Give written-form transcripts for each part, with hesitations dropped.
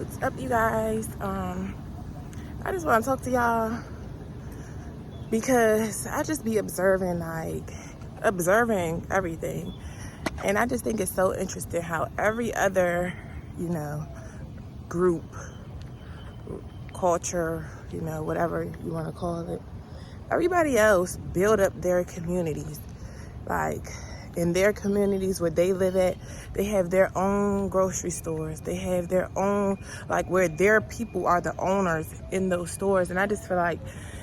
What's up, you guys? I just want to talk to y'all because I just be observing everything, and I just think it's so interesting how every other, group, culture, whatever you want to call it, everybody else build up their communities. Like, in their communities where they live at, they have their own grocery stores. They have their own, like, where their people are the owners in those stores. And I just feel like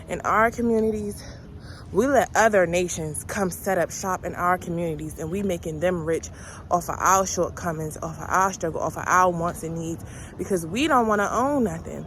in our communities, we let other nations come set up shop in our communities, and we making them rich off of our shortcomings, off of our struggle, off of our wants and needs, because we don't want to own nothing.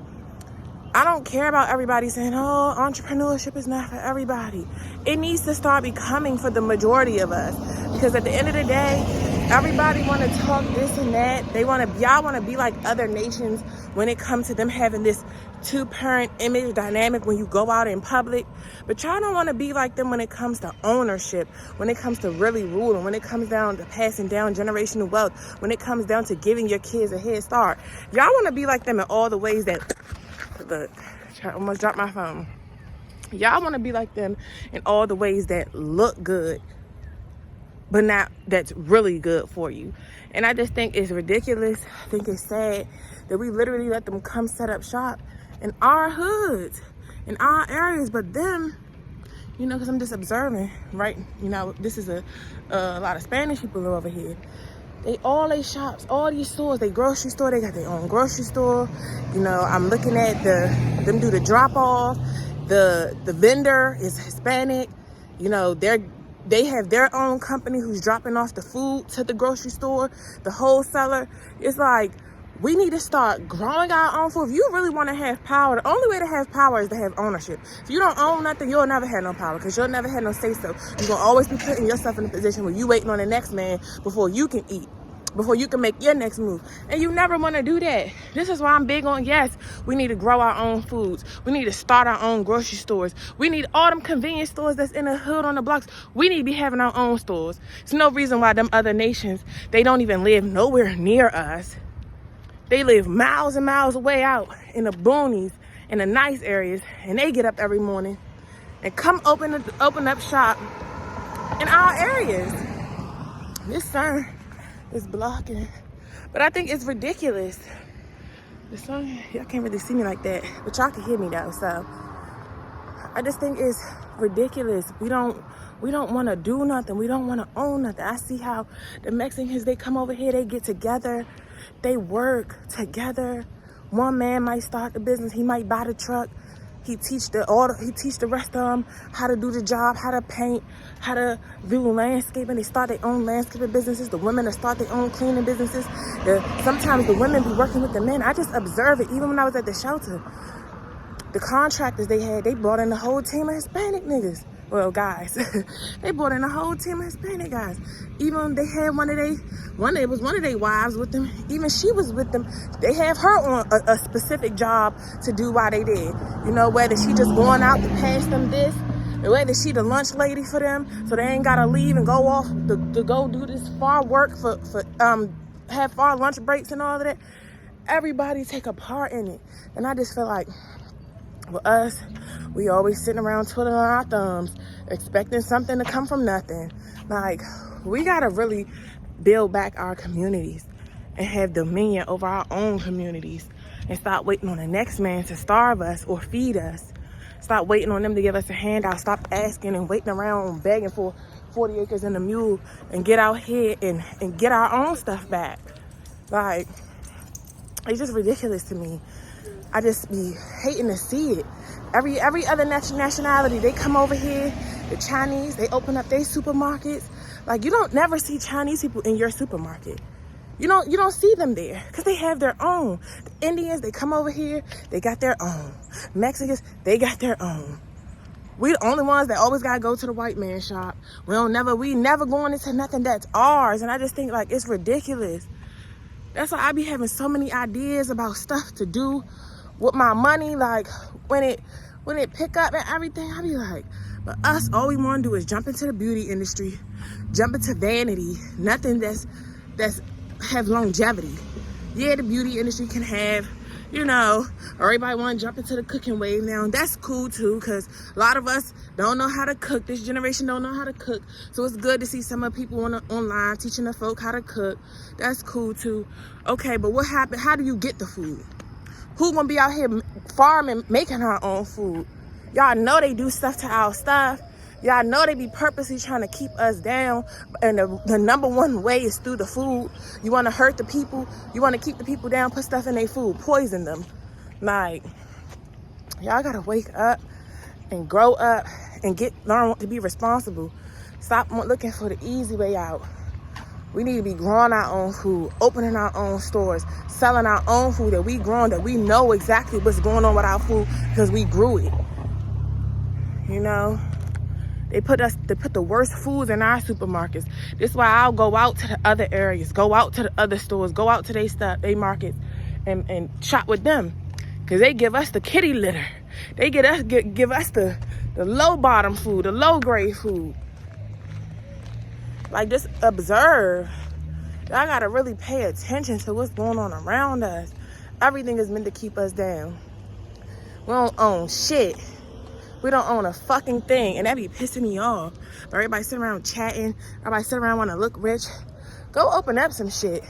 I don't care about everybody saying, oh, entrepreneurship is not for everybody. It needs to start becoming for the majority of us. Because at the end of the day, everybody want to talk this and that. Y'all want to be like other nations when it comes to them having this two-parent image dynamic when you go out in public. But y'all don't want to be like them when it comes to ownership, when it comes to really ruling, when it comes down to passing down generational wealth, when it comes down to giving your kids a head start. Y'all want to be like them in all the ways that... Look, I almost dropped my phone. Y'all want to be like them in all the ways that look good, but not that's really good for you. And I just think it's ridiculous. I think it's sad that we literally let them come set up shop in our hoods, in our areas. But them, because I'm just observing, right? This is a lot of Spanish people over here. They shops, all these stores, they grocery store, they got their own grocery store. I'm looking at them do the drop off. The vendor is Hispanic. They have their own company who's dropping off the food to the grocery store, the wholesaler. It's like, we need to start growing our own food. If you really want to have power, the only way to have power is to have ownership. If you don't own nothing, you'll never have no power, because you'll never have no say-so. You're going to always be putting yourself in a position where you waiting on the next man before you can eat, before you can make your next move. And you never want to do that. This is why I'm big on, yes, we need to grow our own foods. We need to start our own grocery stores. We need all them convenience stores that's in the hood on the blocks. We need to be having our own stores. There's no reason why them other nations, they don't even live nowhere near us. They live miles and miles away out in the boonies, in the nice areas, and they get up every morning and come open up shop in our areas. This sun is blocking, but I think it's ridiculous. The sun, y'all can't really see me like that, but y'all can hear me though. So I just think it's ridiculous. We don't want to do nothing. We don't want to own nothing. I see how the Mexicans, they come over here, they get together. They work together. One man might start the business. He might buy the truck. He teach the rest of them how to do the job, how to paint, how to do landscaping. They start their own landscaping businesses. The women that start their own cleaning businesses. Sometimes the women be working with the men. I just observe it. Even when I was at the shelter, the contractors they brought in a whole team of Hispanic niggas. Well, guys, they brought in a whole team of Hispanic guys. Even they had one of their wives with them. Even she was with them. They have her on a specific job to do while they did. Whether she just going out to pass them this, or whether she the lunch lady for them, so they ain't gotta leave and go off to go do this far work for have far lunch breaks and all of that. Everybody take a part in it, and I just feel like, with us, we always sitting around twiddling our thumbs, expecting something to come from nothing. Like, we gotta really build back our communities and have dominion over our own communities, and stop waiting on the next man to starve us or feed us. Stop waiting on them to give us a handout. Stop asking and waiting around begging for 40 acres and a mule, and get out here and get our own stuff back. Like, it's just ridiculous to me. I just be hating to see it. Every other nationality, they come over here. The Chinese, they open up their supermarkets. Like, you don't never see Chinese people in your supermarket. You don't see them there, because they have their own. The Indians, they come over here, they got their own. Mexicans, they got their own. We the only ones that always gotta go to the white man shop. We never going into nothing that's ours. And I just think, like, it's ridiculous. That's why I be having so many ideas about stuff to do with my money. Like, when it pick up and everything, I be like, but us, all we want to do is jump into the beauty industry, jump into vanity, nothing that's have longevity. Yeah, the beauty industry can have you know, everybody want to jump into the cooking wave now. That's cool too, because a lot of us don't know how to cook. This generation don't know how to cook. So it's good to see some of the people online teaching the folk how to cook. That's cool too. Okay, but what happened? How do you get the food? Who gonna be out here farming, making our own food? Y'all know they do stuff to our stuff. Y'all know they be purposely trying to keep us down. And the number one way is through the food. You want to hurt the people. You want to keep the people down, put stuff in their food, poison them. Like, y'all got to wake up and grow up and learn to be responsible. Stop looking for the easy way out. We need to be growing our own food, opening our own stores, selling our own food that we grown, that we know exactly what's going on with our food because we grew it. You know? They put the worst foods in our supermarkets. This is why I'll go out to the other areas, go out to the other stores, go out to they markets and shop with them. Cause they give us the kitty litter. They give us the low bottom food, the low grade food. Like, just observe. Y'all gotta really pay attention to what's going on around us. Everything is meant to keep us down. We don't own shit. We don't own a fucking thing, and that be pissing me off. Everybody sitting around chatting, everybody sitting around want to look rich. Go open up some shit.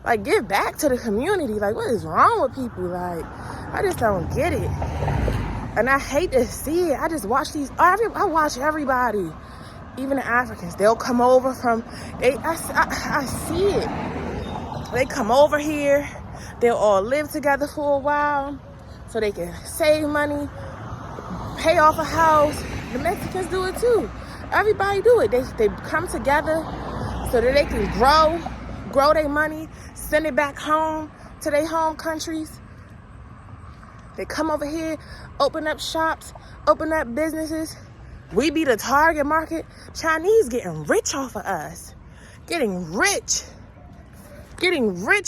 Like, give back to the community. Like, what is wrong with people? Like, I just don't get it. And I hate to see it. I just watch I watch everybody. Even the Africans, they'll come over from, I see it. They come over here, they'll all live together for a while so they can save money, pay off a house. The Mexicans do it too. Everybody do it. They come together so that they can grow their money, send it back home to their home countries. They come over here, open up shops, open up businesses. We be the target market. Chinese getting rich off of us. Getting rich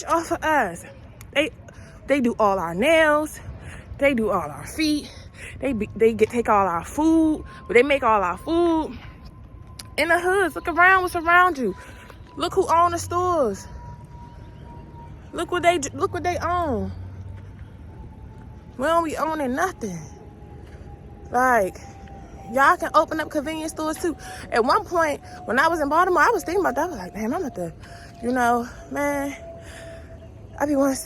off of us. They do all our nails. They do all our feet. They take all our food, but they make all our food in the hoods. Look around, what's around you. Look who own the stores. Look what they own. We don't be owning nothing. Like, y'all can open up convenience stores too. At one point, when I was in Baltimore, I was thinking about that. I was like, man, I'm at the, man, I be want to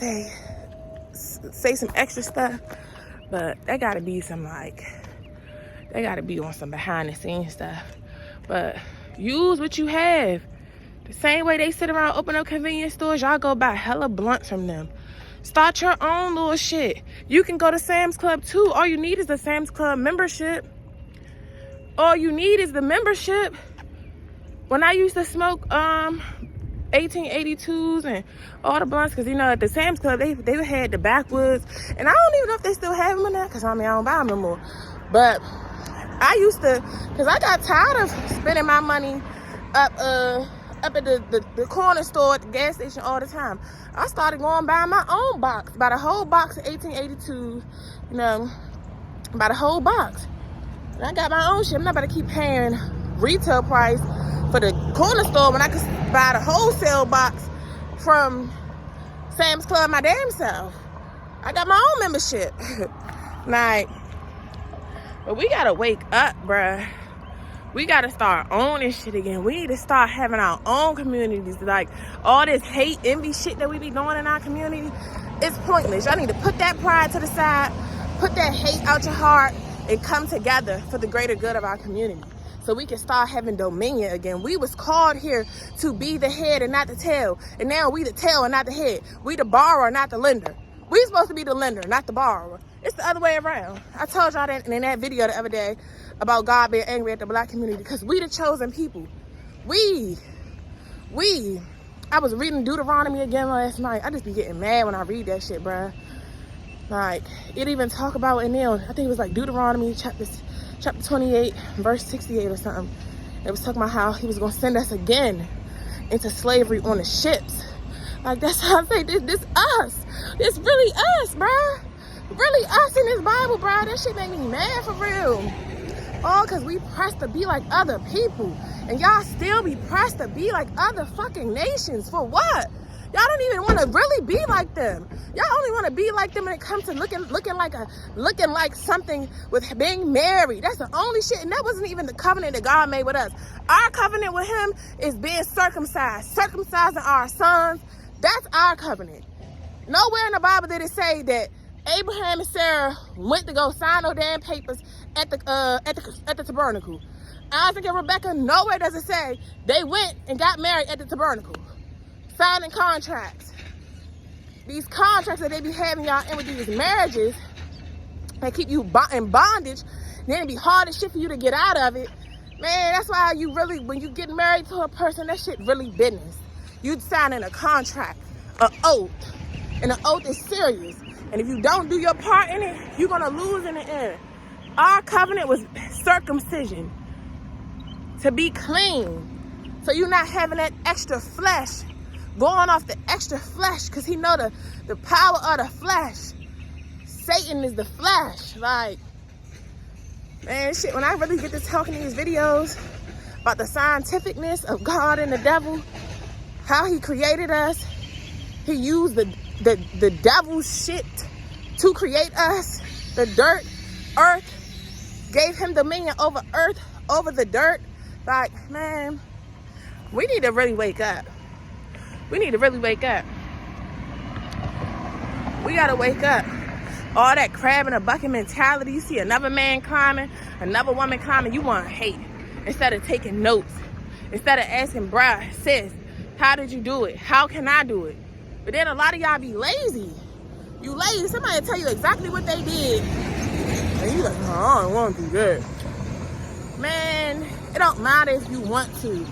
say some extra stuff. But that gotta be they gotta be on some behind the scenes stuff. But use what you have. The same way they sit around open up convenience stores, y'all go buy hella blunts from them. Start your own little shit. You can go to Sam's Club too. All you need is a Sam's Club membership. All you need is the membership. When I used to smoke 1882s and all the blunts, because at the Sam's Club they had the backwoods, and I don't even know if they still have them or not, because I don't buy them no more. But I used to, because I got tired of spending my money up at the corner store at the gas station all the time. I started going buy my own box, buy the whole box of 1882, buy the whole box. And I got my own shit. I'm not about to keep paying retail price for the corner store when I could buy the wholesale box from Sam's Club my damn self. I got my own membership. But we gotta wake up, bruh. We gotta start owning shit again. We need to start having our own communities. Like, all this hate, envy shit that we be doing in our community, it's pointless. Y'all need to put that pride to the side, put that hate out your heart, and come together for the greater good of our community. So we can start having dominion again. We was called here to be the head and not the tail. And now we the tail and not the head. We the borrower, not the lender. We supposed to be the lender, not the borrower. It's the other way around. I told y'all that in that video the other day about God being angry at the black community, because we the chosen people. I was reading Deuteronomy again last night. I just be getting mad when I read that shit, bruh. Like, it even talk about in there, I think it was like Deuteronomy chapter 28, verse 68 or something. It was talking about how he was going to send us again into slavery on the ships. Like, that's how I say, this us. This really us, bruh. Really us in this Bible, bruh. That shit make me mad for real. All because we pressed to be like other people. And y'all still be pressed to be like other fucking nations. For what? Y'all don't even want to really be like them. Y'all only want to be like them when it comes to looking like something with being married. That's the only shit, and that wasn't even the covenant that God made with us. Our covenant with him is being circumcised, circumcising our sons. That's our covenant. Nowhere in the Bible did it say that Abraham and Sarah went to go sign no damn papers at the tabernacle. Isaac and Rebecca, nowhere does it say they went and got married at the tabernacle, signing contracts. These contracts that they be having y'all in with these marriages that keep you in bondage, then it be hard as shit for you to get out of it. Man, that's why you really, when you get married to a person, that shit really business. You signing a contract, an oath, and an oath is serious. And if you don't do your part in it, you're gonna lose in the end. Our covenant was circumcision, to be clean, so you're not having that extra flesh, going off the extra flesh, because he know the power of the flesh. Satan is the flesh. Like, man, shit, when I really get to talking these videos about the scientificness of God and the devil, how he created us, he used the devil's shit to create us. The dirt, earth, gave him dominion over earth, over the dirt. Like, man, we need to really wake up. We need to really wake up. We gotta wake up. All that crab in a bucket mentality. You see another man climbing, another woman climbing, you want to hate. Instead of taking notes. Instead of asking, bruh, sis, how did you do it? How can I do it? But then a lot of y'all be lazy. You lazy. Somebody tell you exactly what they did. And you like, no, I don't want to do that. Man, it don't matter if you want to.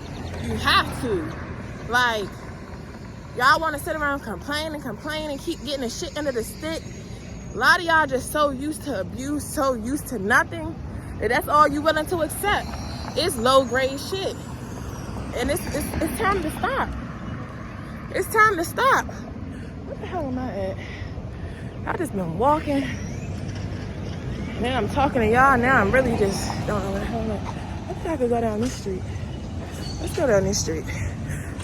You have to. Like, y'all want to sit around complaining and keep getting the shit under the stick. A lot of y'all just so used to abuse, so used to nothing, that that's all you willing to accept. It's low grade shit. And it's time to stop. It's time to stop. What the hell am I at? I just been walking. Then I'm talking to y'all. Now I'm really just don't know what the hell I'm at. I think I could go down this street. Let's go down this street.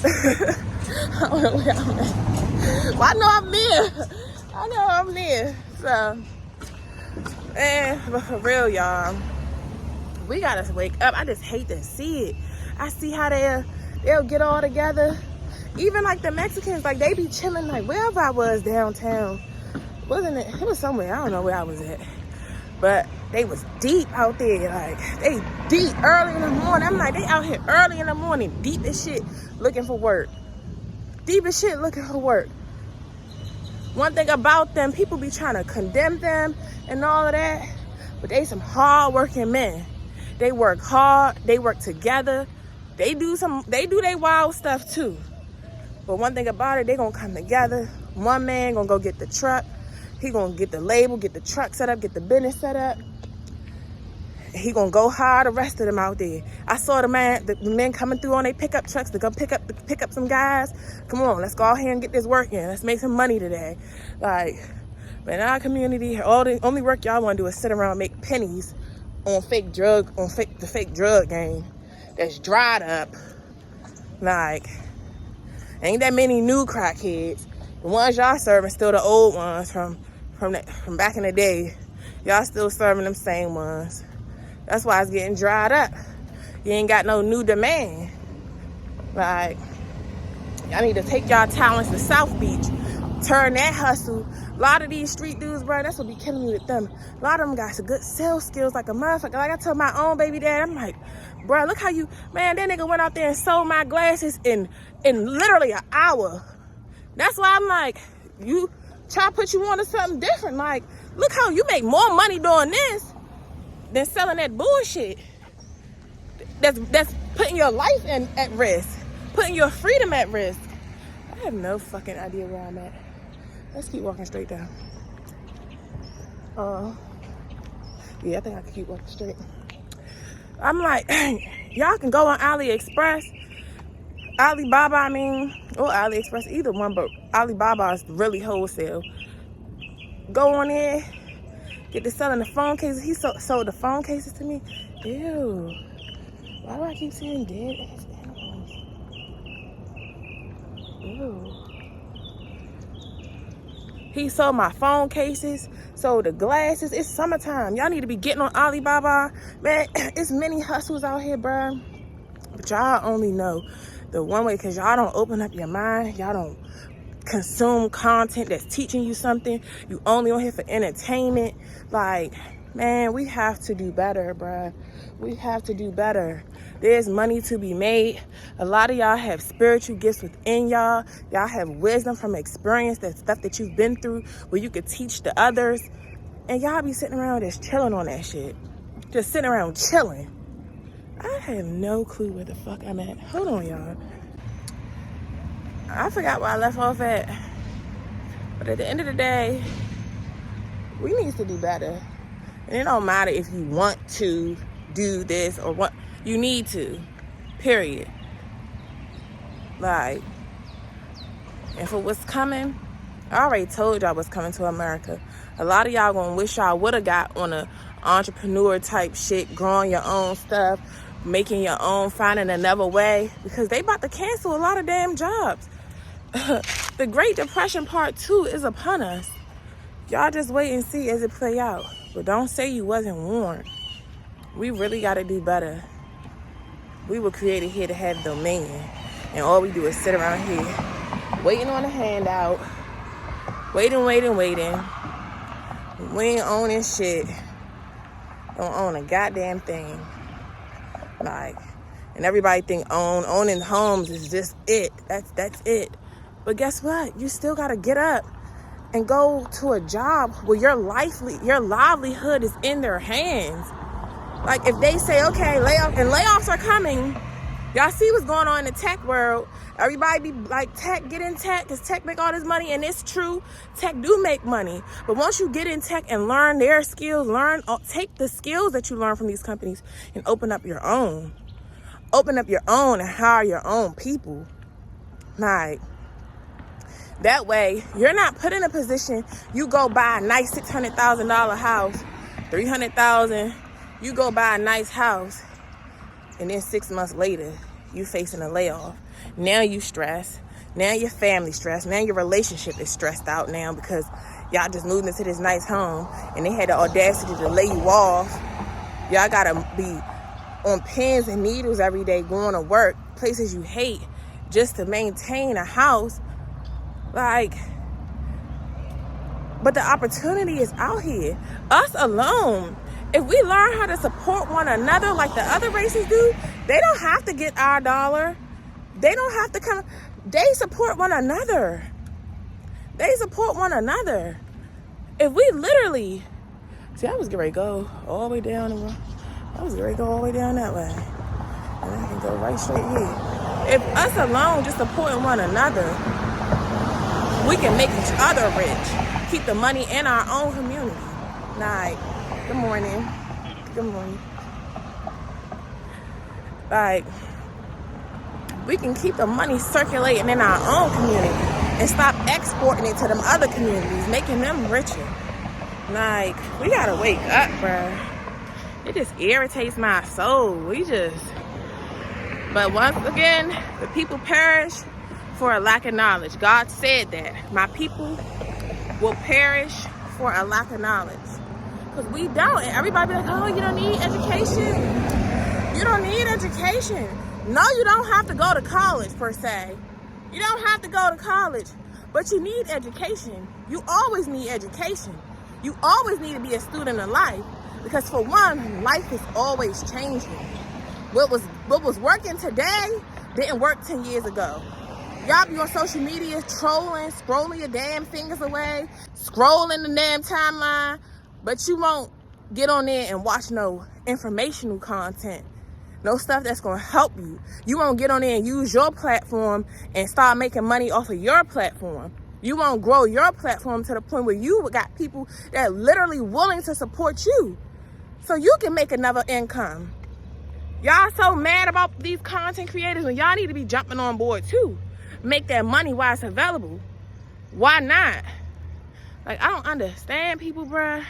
I don't know where I'm at. Well, I know I'm near. I know I'm near. So, but for real, y'all, we gotta wake up. I just hate to see it. I see how they'll get all together. Even like the Mexicans, like they be chilling like wherever I was downtown. Wasn't it? It was somewhere. I don't know where I was at. But they was deep out there. Like, they deep early in the morning. I'm like, they out here early in the morning, deep as shit, looking for work. Deep as shit, looking for work. One thing about them, people be trying to condemn them and all of that. But they some hard-working men. They work hard. They work together. They do their wild stuff too. But one thing about it, they gonna come together. One man gonna go get the truck. He gonna get the label, get the truck set up, get the business set up. He gonna go hire the rest of them out there. I saw the men coming through on their pickup trucks to go pick up some guys. Come on, let's go out here and get this work in. Let's make some money today. Like, but in our community, the only work y'all wanna do is sit around and make pennies on the fake drug game that's dried up. Like, ain't that many new crackheads. The ones y'all serving still the old ones from back in the day. Y'all still serving them same ones. That's why it's getting dried up. You ain't got no new demand. Like, y'all need to take y'all talents to South Beach. Turn that hustle. A lot of these street dudes, bro, that's what be killing me with them. A lot of them got some good sales skills like a motherfucker. Like I told my own baby dad, I'm like, bro, look how man, that nigga went out there and sold my glasses in literally an hour. That's why I'm like, you try to put you on to something different. Like, look how you make more money doing this than selling that bullshit. That's putting your life at risk, putting your freedom at risk. I have no fucking idea where I'm at. Let's keep walking straight down. Yeah, I think I can keep walking straight. I'm like, y'all can go on AliExpress. Alibaba, or AliExpress, either one, but Alibaba is really wholesale. Go on there, get to selling the phone cases. He sold the phone cases to me. Ew. Why do I keep seeing dead ass animals? Ew. He sold my phone cases, sold the glasses. It's summertime. Y'all need to be getting on Alibaba. Man, it's many hustles out here, bruh. But y'all only know the one way because y'all don't open up your mind. Y'all don't consume content that's teaching you something. You only on here for entertainment. Like, man, we have to do better, bruh. We have to do better. There's money to be made. A lot of y'all have spiritual gifts within y'all. Y'all have wisdom from experience, that stuff that you've been through where you could teach the others. And y'all be sitting around just chilling on that shit. Just sitting around chilling. I have no clue where the fuck I'm at. Hold on, y'all. I forgot where I left off at. But at the end of the day, we need to do better. And it don't matter if you want to do this or what. You need to. Period. Like, and for what's coming, I already told y'all what's coming to America. A lot of y'all gonna wish y'all would have got on a entrepreneur type shit, growing your own stuff, making your own, finding another way, because they about to cancel a lot of damn jobs. The Great Depression Part 2 is upon us. Y'all just wait and see as it play out. But don't say you wasn't warned. We really got to do better. We were created here to have dominion. And all we do is sit around here waiting on a handout. Waiting. We ain't owning shit. Don't own a goddamn thing. Like, and everybody think owning homes is just it. That's it. But guess what? You still got to get up and go to a job where your livelihood is in their hands. Like, if they say, okay, layoffs are coming. Y'all see what's going on in the tech world. Everybody be like, tech, get in tech, because tech make all this money. And it's true, tech do make money. But once you get in tech and learn their skills, take the skills that you learn from these companies and open up your own. Open up your own and hire your own people. Like, that way, you're not put in a position, you go buy a nice $600,000 house, $300,000, you go buy a nice house, and then 6 months later, you facing a layoff. Now you stressed. Now your family stressed. Now your relationship is stressed out now because y'all just moved into this nice home, and they had the audacity to lay you off. Y'all gotta be on pins and needles every day, going to work, places you hate, just to maintain a house. Like, but the opportunity is out here. Us alone, if we learn how to support one another like the other races do, they don't have to get our dollar. They don't have to come. They support one another. They support one another. If we literally, see, I was getting ready to go all the way down. I was getting ready to go all the way down that way. And I can go right straight here. If us alone just supporting one another, we can make each other rich. Keep the money in our own community. Like, good morning. Good morning. Like, we can keep the money circulating in our own community and stop exporting it to them other communities, making them richer. Like, we gotta wake up, bruh. It just irritates my soul. But once again, the people perish for a lack of knowledge. God said that. My people will perish for a lack of knowledge. Because we don't. And everybody be like, oh, you don't need education. You don't need education. No, you don't have to go to college, per se. You don't have to go to college. But you need education. You always need education. You always need to be a student of life. Because for one, life is always changing. What was working today didn't work 10 years ago. Y'all be on social media trolling, scrolling your damn fingers away, scrolling the damn timeline, but you won't get on there and watch no informational content, no stuff that's going to help you. You won't get on there and use your platform and start making money off of your platform. You won't grow your platform to the point where you got people that are literally willing to support you so you can make another income. Y'all so mad about these content creators when y'all need to be jumping on board too. Make that money while it's available. Why not? Like, I don't understand people, bruh.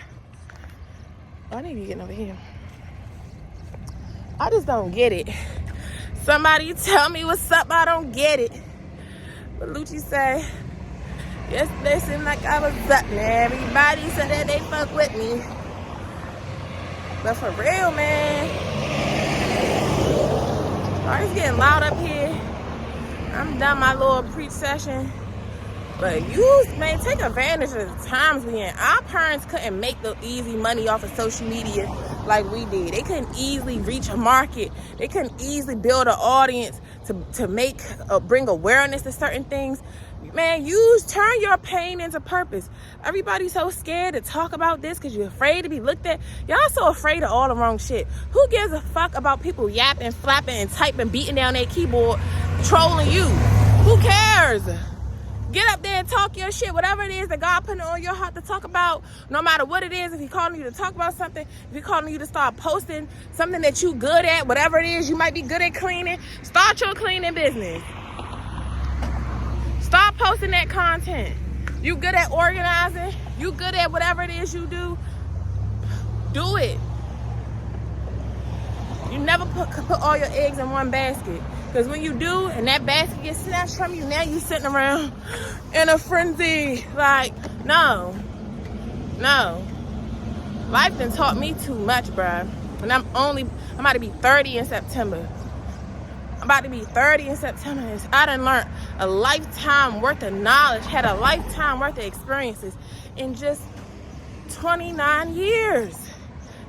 I need to be getting over here. I just don't get it. Somebody tell me what's up. I don't get it. But Lucci say, Yesterday seemed like I was up, man. Everybody said that they fuck with me. But for real, man. Oh, it's getting loud up here. I'm done my little preach session. But you, man, take advantage of the times we in. Our parents couldn't make the easy money off of social media like we did. They couldn't easily reach a market. They couldn't easily build an audience to make bring awareness to certain things. Man, turn your pain into purpose. Everybody's so scared to talk about this because you're afraid to be looked at. Y'all so afraid of all the wrong shit. Who gives a fuck about people yapping, flapping, and typing, beating down their keyboard, trolling you? Who cares? Get up there and talk your shit. Whatever it is that God put on your heart to talk about, no matter what it is, if He's calling you to talk about something, if He's calling you to start posting something that you good at, whatever it is, you might be good at cleaning, start your cleaning business. Start posting that content. You good at organizing, you good at whatever it is you do, do it. You never put all your eggs in one basket. Because when you do, and that basket gets snatched from you, now you sitting around in a frenzy. Like, no. Life done taught me too much, bruh. And I'm about to be 30 in September. I done learned a lifetime worth of knowledge, had a lifetime worth of experiences in just 29 years.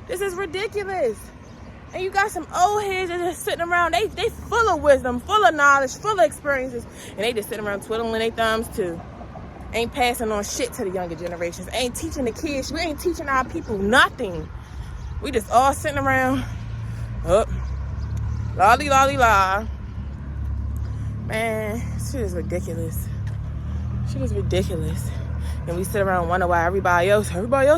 This is ridiculous. And you got some old heads that just sitting around, they full of wisdom, full of knowledge, full of experiences, and they just sitting around twiddling their thumbs too. Ain't passing on shit to the younger generations. Ain't teaching the kids. We ain't teaching our people nothing. We just all sitting around, lolly la. Man, shit is ridiculous. And we sit around and wonder why everybody else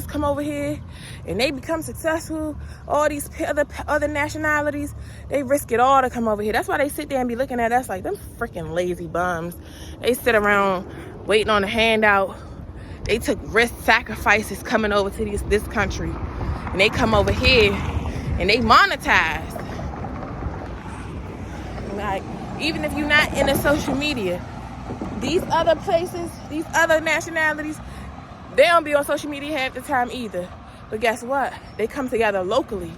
come over here and they become successful. All these other nationalities, they risk it all to come over here. That's why they sit there and be looking at us like them freaking lazy bums. They sit around waiting on a handout. They took risk sacrifices coming over to this country. And they come over here and they monetize. Like, even if you're not into social media, these other places, these other nationalities, they don't be on social media half the time either. But guess what? They come together locally.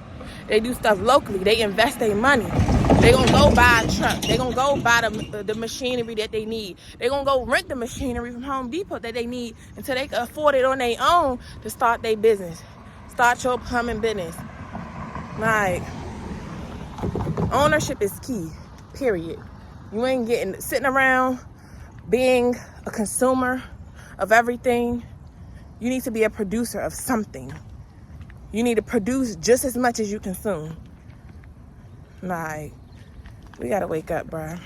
They do stuff locally. They invest their money. They gonna go buy a truck. They gonna go buy the machinery that they need. They gonna go rent the machinery from Home Depot that they need until they can afford it on their own to start their business. Start your plumbing business. Like, ownership is key, period. You ain't sitting around being a consumer of everything. You need to be a producer of something. You need to produce just as much as you consume. Like, we gotta wake up, bruh.